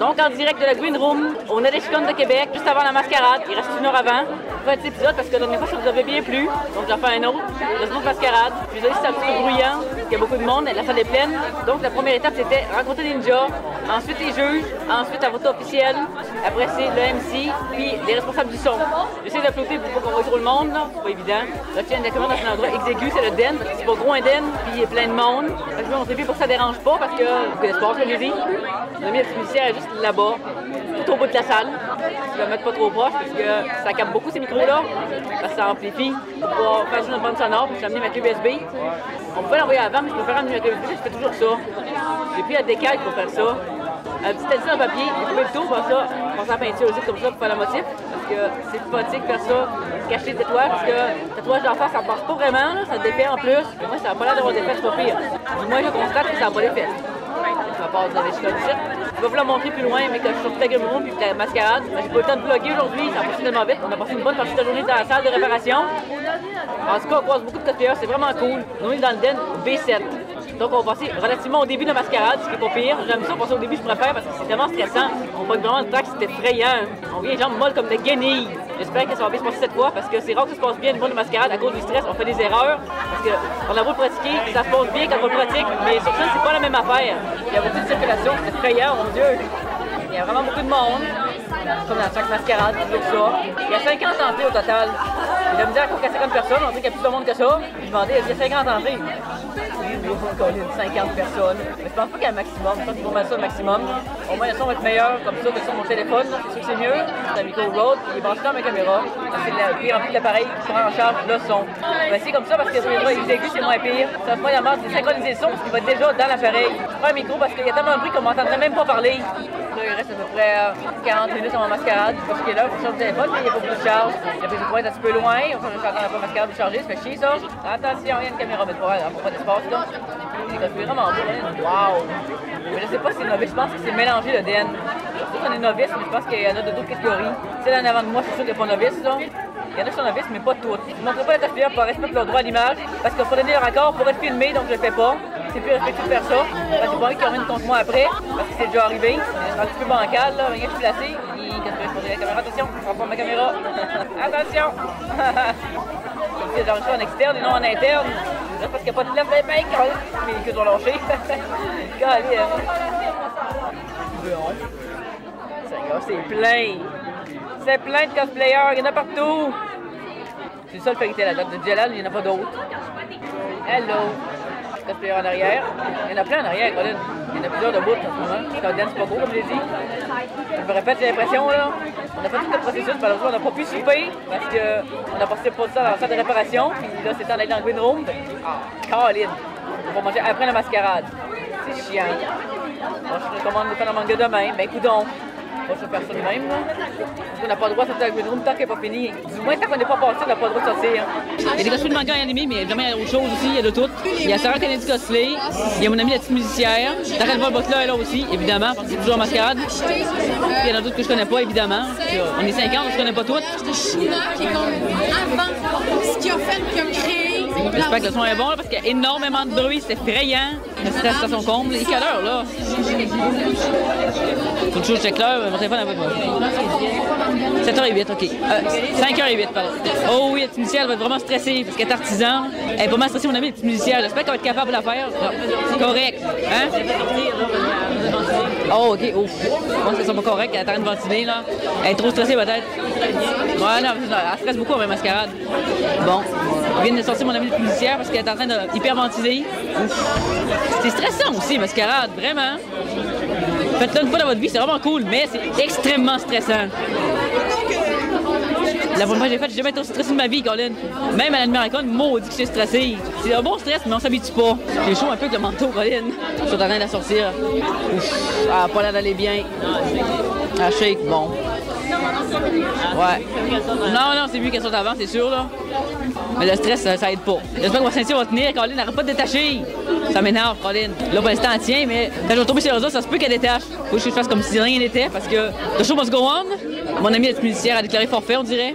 Donc, en direct de la Green Room, on est les Chicanes de Québec, juste avant la mascarade. Il reste une heure avant. Je vais faire un petit épisode parce que la dernière fois, ça vous avait bien plu. Donc, j'en fais un autre. Il reste une autre mascarade. Puis, là, c'est un petit peu bruyant. Il y a beaucoup de monde. La salle est pleine. Donc, la première étape, c'était rencontrer des ninjas. Ensuite, les juges. Ensuite, la photo officielle. Après, c'est le MC. Puis, les responsables du son. J'essaie de flotter pour pas qu'on voit trop le monde. C'est pas évident. Là, tu viens de dans un endroit exigu, c'est le den. C'est pas gros un den. Puis, il y a plein de monde. Fait que, on s'est vu pour que ça dérange pas parce que vous connaissez pas, comme je dis. On a mis la petite musicière juste là-bas, tout au bout de la salle. Je vais la mettre pas trop proche parce que ça capte beaucoup ces micros-là. Parce que ça amplifie pour pouvoir faire juste une bande sonore. Puis j'ai amené ma clé USB. On pouvait l'envoyer avant, mais je préfère amener ma clé USB. Je fais toujours ça. J'ai pris la décalque pour faire ça. Un petit addition en papier, j'ai coupé le tour pour ça. On passe à la peinture aussi comme ça pour faire le motif. Parce que c'est plus pratique de faire ça, cacher les tatouages. Parce que le tatouage d'en face, ça passe pas vraiment, là, ça défait en plus. Et moi, ça n'a pas l'air d'avoir d'effet, c'est pas pire. Du moins, je constate que ça n'a pas d'effet. Je vais passer dans les chicones ici. Je vais vous la montrer plus loin, mais quand je suis sorti de la Green Room puis la mascarade. J'ai pas eu le temps de vlogger aujourd'hui, ça a passé tellement vite. On a passé une bonne partie de la journée dans la salle de réparation. En tout cas, on croise beaucoup de cosplayers, c'est vraiment cool. Nous, on est dans le den B7. Donc, on va passer relativement au début de la mascarade, ce qui est pas pire. J'aime ça, passer au début, je préfère parce que c'est tellement stressant. On voit vraiment le temps que c'est effrayant. On vient les jambes molles comme des guenilles. J'espère que ça va bien se passer cette fois parce que c'est rare que ça se passe bien une bonne mascarade à cause du stress. On fait des erreurs parce qu'on a beau le pratiquer, ça se passe bien quand on le pratique, mais sur scène, c'est pas la même affaire. Il y a beaucoup de circulation, c'est effrayant, mon Dieu. Il y a vraiment beaucoup de monde, comme dans chaque mascarade, toujours ça. Il y a 50 entrées au total. J'ai me dire qu'il y a 50 personnes, on dit qu'il y a plus de monde que ça. Je demandais, il y a 50 entrées. Il y a 50 personnes. Mais je pense pas qu'il y a un maximum. Je pense qu'ils vont mettre ça au maximum. Au moins, le son va être meilleur comme ça que sur mon téléphone. C'est sûr que c'est mieux. C'est un micro Rode. Il est branché dans ma caméra. C'est le pire en plus de l'appareil qui prend en charge le son. C'est comme ça parce que sur les aigus, c'est moins pire. Ça me prend de synchroniser le son parce qu'il va être déjà dans l'appareil. Je prends un micro parce qu'il y a tellement de bruit qu'on m'entendrait même pas parler. Là, il reste à peu près 40 minutes à ma mascarade. Parce que là, il faut changer le téléphone, mais il n'y a pas beaucoup de charge. La prise de pointe est un petit peu loin. On peut entendre la mascarade de charger, ça fait chier ça. Attention, il y a une caméra, mais pas d'espace là. C'est vraiment beau, hein? Wow! Mais je sais pas si c'est novice, je pense que c'est mélangé le den. Je sais qu'on est novice, mais je pense qu'il y en a d'autres catégories. Celle en avant de moi, c'est sûr qu'il n'y a pas novice, là. Il y en a qui sont novices, mais pas toutes. Je ne montrerai pas la cosplayeur pour respecter leur droit à l'image, parce qu'il faut donner leur accord pour être filmé, donc je le fais pas. C'est plus respectueux de faire ça. J'ai pas envie qu'ils reviennent contre moi après, parce que c'est déjà arrivé. C'est un petit peu bancal, là, rien de placé. Qu'est-ce que je fais la caméra? Attention, je vais prendre ma caméra. Attention! Comme si j'enregistre en externe et non en interne. Juste parce qu'il n'y a pas de place de mec, mais que ont lâché. C'est plein. C'est plein de cosplayers, il y en a partout. C'est ça le vérité la date de Jalal, il n'y en a pas d'autres. Hello. Cosplayers en arrière. Il y en a plein en arrière, Colin. Il y en a plusieurs debout en ce moment. Quand Dan, c'est pas gros, comme je l'ai dit. Je me répète, j'ai l'impression, là. On a fait tout le processus, malheureusement, on n'a pas pu souper parce qu'on a passé pas de temps dans la salle de réparation. Puis là, c'est temps d'aller dans le Green Room. Colin. On va manger après la mascarade. C'est chiant. Moi, je recommande de faire un manga demain. Ben, coudonc. Moi, je vais faire ça de même, là. Parce qu'on n'a pas le droit de sortir avec le room tant qu'elle n'est pas finie. Du moins, tant qu'on n'est pas passé, on n'a pas le droit de sortir. Il y a des costumes de manga animés, mais évidemment, il y a autre chose aussi, il y a de tout. Il y a Sarah Kennedy Cosplay, il y a mon amie la petite musicière, Darrell Volbotler est là aussi, évidemment, parce que c'est toujours en mascarade. Il y en a d'autres que je connais pas, évidemment. On est 50, je ne connais pas toutes. De China, qui est comme avant ce qui a fait, qui a créé. J'espère que le son est bon, là, parce qu'il y a énormément de bruit, c'est effrayant. Le stress à son comble. Il est quelle heure, là? Faut toujours check l'heure, mon téléphone n'a pas de bon. 7h08, OK. 5h08, pardon. Oh oui, la petite musicière, elle va être vraiment stressée parce qu'elle est artisan. Elle est pas mal stressée, mon amie, la petite musicière. J'espère qu'elle va être capable de la faire. Correct. Hein? Oh, OK. Ouf. Je pense qu'elles sont pas correctes. Elle est en train de ventiler, là. Elle est trop stressée, peut-être. Ouais, non, elle stresse beaucoup avec la mascarade. Bon. Je viens de sortir mon amie la musicière parce qu'elle est en train de hyperventiler. C'est stressant aussi, mascarade, vraiment. Faites-le une fois dans votre vie, c'est vraiment cool, mais c'est extrêmement stressant. La première fois que j'ai fait, j'ai jamais été aussi stressé de ma vie, Colin. Même à l'American, maudit que j'ai stressé. C'est un bon stress, mais on s'habitue pas. J'ai chaud un peu avec le manteau, Colin. Je suis en train de la sortir. Ouf, elle a pas l'air d'aller bien. Elle shake, bon. Ouais. Non, c'est mieux qu'elle sorte avant, c'est sûr, là. Mais le stress, ça aide pas. J'espère que ma ceinture va tenir. Colin n'arrête pas de détacher. Ça m'énerve, Colin. Là, pour l'instant, elle tient, mais quand je vais tomber sur les réseaux, ça se peut qu'elle détache. Faut que je fasse comme si rien n'était parce que the show must go on. Mon amie la musicière a déclaré forfait, on dirait.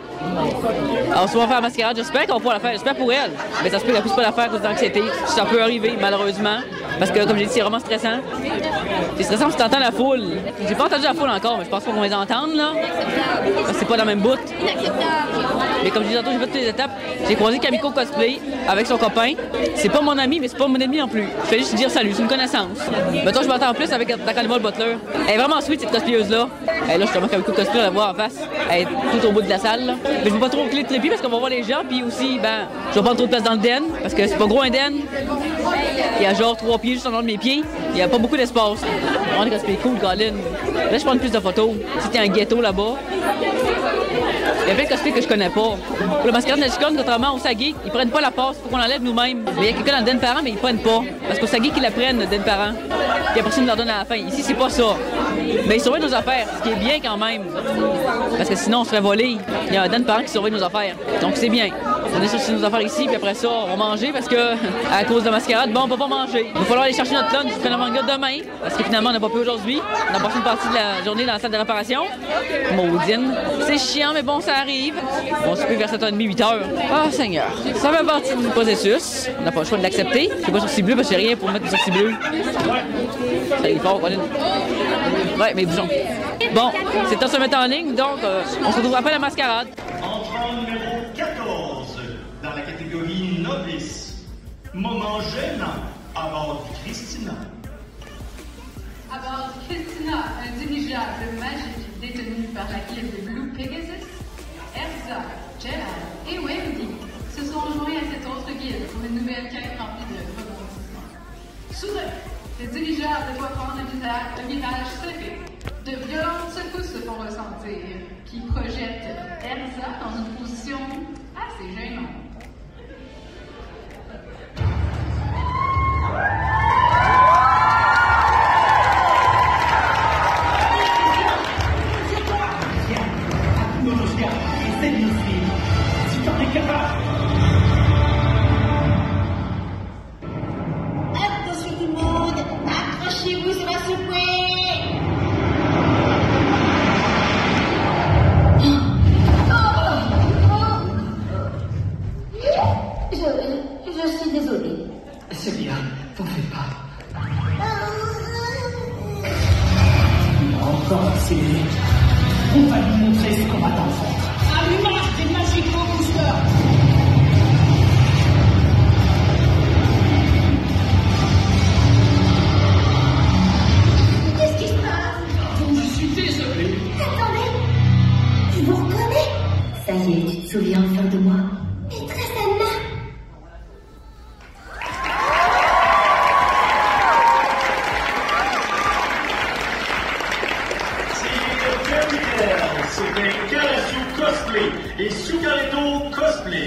Alors, si on va faire la mascarade, j'espère qu'on va pouvoir la faire. J'espère pour elle. Mais ça se peut qu'elle puisse pas la faire à cause de l'anxiété. Ça peut arriver, malheureusement. Parce que, comme j'ai dit, c'est vraiment stressant. C'est stressant parce que tu entends la foule. J'ai pas entendu la foule encore, mais je pense pas qu'on va les entendre, là. Parce que c'est pas dans la même bout. Mais comme je disais tantôt, j'ai fait toutes les étapes. J'ai croisé Kamiko Cosplay avec son copain. C'est pas mon ami, mais c'est pas mon ennemi non plus. Je fais juste dire salut, c'est une connaissance. Mettons, je m'entends en plus avec la Carnival Butler. Elle est vraiment sweet, cette cosplayeuse-là. Là, justement, Kamiko Cosplay, on la voit en face. Elle est tout au bout de la salle, là. Mais je veux pas trop clé de trépied parce qu'on va voir les gens. Puis aussi, ben, je vais prendre trop de place dans le den. Parce que c'est pas gros un den. Il y a genre 3 pieds juste en dehors de mes pieds. Il y a pas beaucoup d'espace. On est cosplay cool, Colin. Là, je prends plus de photos. C'était un ghetto là-bas. Il y a plein de cosplays que je connais pas. Pour le mascarade de Nashcon, contrairement au Sagi, ils prennent pas la passe, faut qu'on l'enlève nous-mêmes. Mais il y a quelqu'un dans le den parent, mais ils prennent pas. Parce qu'au Sagi, qu'ils la prennent, le den parent. Puis après ça, ils nous la donnent à la fin. Ici, c'est pas ça. Mais ils surveillent nos affaires, ce qui est bien quand même. Parce que sinon, on se ferait voler. Il y a un den parent qui surveille nos affaires. Donc c'est bien. On est sur nos affaires ici, puis après ça, on va manger parce que, à cause de la mascarade, bon, on peut pas manger. Il va falloir aller chercher notre lunch du manga demain. Parce que finalement, on n'a pas pu aujourd'hui. On a passé une partie de la journée dans la salle de réparation. Maudine. C'est chiant, mais bon, ça arrive. On se peut vers 7h30, 8h. Ah, Seigneur. Ça fait partie du processus. On n'a pas le choix de l'accepter. Je suis pas sourcils bleus parce que j'ai rien pour mettre des sourcils bleus. Ça est fort, Colin. Ouais, mais bougeons. Bon, c'est temps de se mettre en ligne, donc on se retrouve après la mascarade. Entrant numéro 14, dans la catégorie novice. Moment gênant à bord de Christina. À bord de Christina, un dirigeable magique détenu par la guilde de Blue Pegasus, Erza, Gerald et Wendy se sont rejoints à cette autre guilde pour une nouvelle quête remplie de rebondissements. Soudain, le dirigeable doit prendre un virage serré. De violentes secousses se font ressentir, qui projettent Erza dans une position assez gênante. Attention tout le monde, accrochez-vous, ça va secouer. Je suis désolée. C'est bien, t'en fais pas. Encore accéléré. On va lui montrer ce qu'on va t'en faire. Allumage des Magico Boosters. Qu'est-ce qui se passe? Je suis désolé. Attendez, je vous reconnais. Ça y est, tu te souviens enfin de moi? Maîtresse Anna. C'était Karasu Cosplay et Sukareto Cosplay.